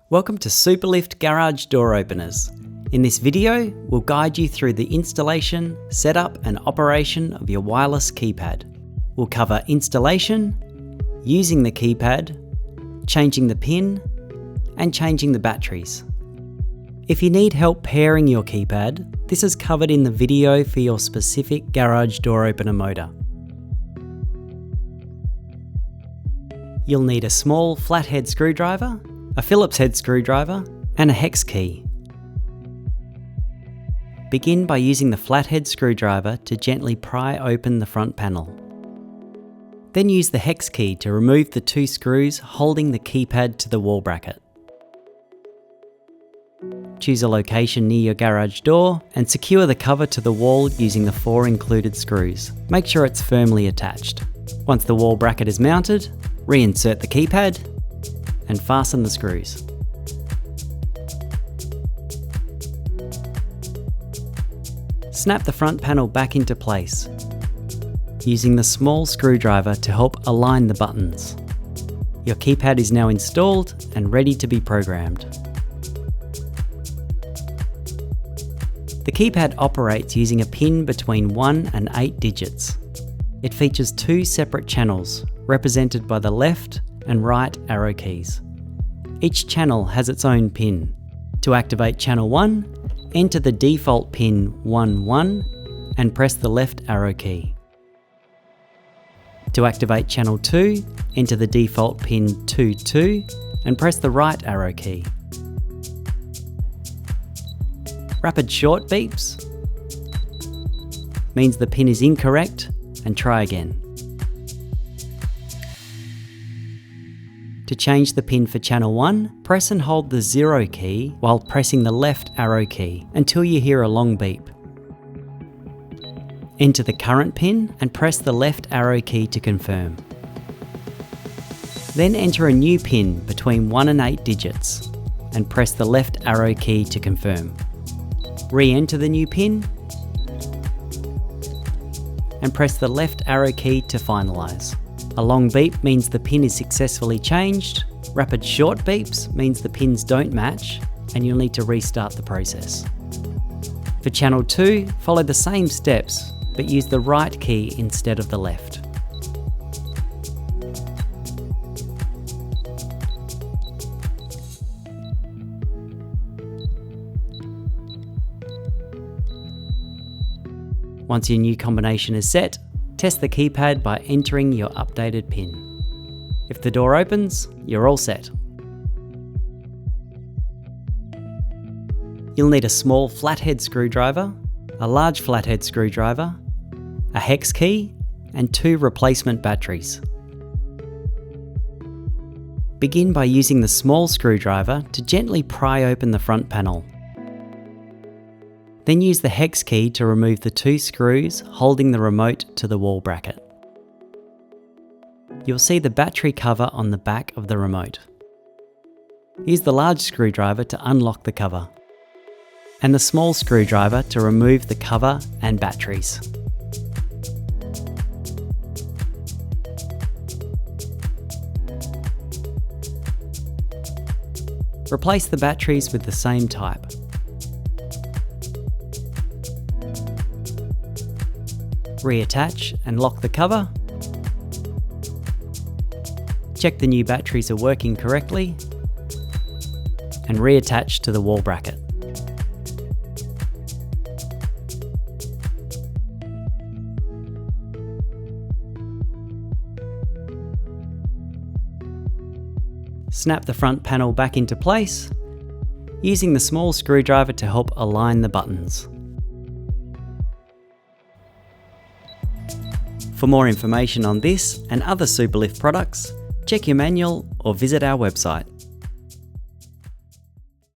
Welcome to Superlift Garage Door Openers. In this video, we'll guide you through the installation, setup and operation of your wireless keypad. We'll cover installation, using the keypad, changing the pin, and changing the batteries. If you need help pairing your keypad, this is covered in the video for your specific garage door opener motor. You'll need a small flathead screwdriver, a Phillips head screwdriver, and a hex key. Begin by using the flathead screwdriver to gently pry open the front panel. Then use the hex key to remove the two screws holding the keypad to the wall bracket. Choose a location near your garage door and secure the cover to the wall using the 4 included screws. Make sure it's firmly attached. Once the wall bracket is mounted, reinsert the keypad and fasten the screws. Snap the front panel back into place, using the small screwdriver to help align the buttons. Your keypad is now installed and ready to be programmed. The keypad operates using a pin between 1 and 8 digits. It features 2 separate channels, represented by the left and right arrow keys. Each channel has its own pin. To activate channel 1, enter the default pin 11 and press the left arrow key. To activate channel 2, enter the default pin 22 and press the right arrow key. Rapid short beeps means the pin is incorrect, and try again. To change the pin for channel 1, press and hold the 0 key while pressing the left arrow key until you hear a long beep. Enter the current pin and press the left arrow key to confirm. Then enter a new pin between 1 and 8 digits and press the left arrow key to confirm. Re-enter the new pin and press the left arrow key to finalize. A long beep means the pin is successfully changed. Rapid short beeps means the pins don't match and you'll need to restart the process. For channel 2, follow the same steps, but use the right key instead of the left. Once your new combination is set, test the keypad by entering your updated pin. If the door opens, you're all set. You'll need a small flathead screwdriver, a large flathead screwdriver, a hex key, and 2 replacement batteries. Begin by using the small screwdriver to gently pry open the front panel. Then use the hex key to remove the 2 screws holding the remote to the wall bracket. You'll see the battery cover on the back of the remote. Use the large screwdriver to unlock the cover, and the small screwdriver to remove the cover and batteries. Replace the batteries with the same type. Reattach and lock the cover. Check the new batteries are working correctly and reattach to the wall bracket. Snap the front panel back into place, using the small screwdriver to help align the buttons. For more information on this and other Superlift products, check your manual or visit our website.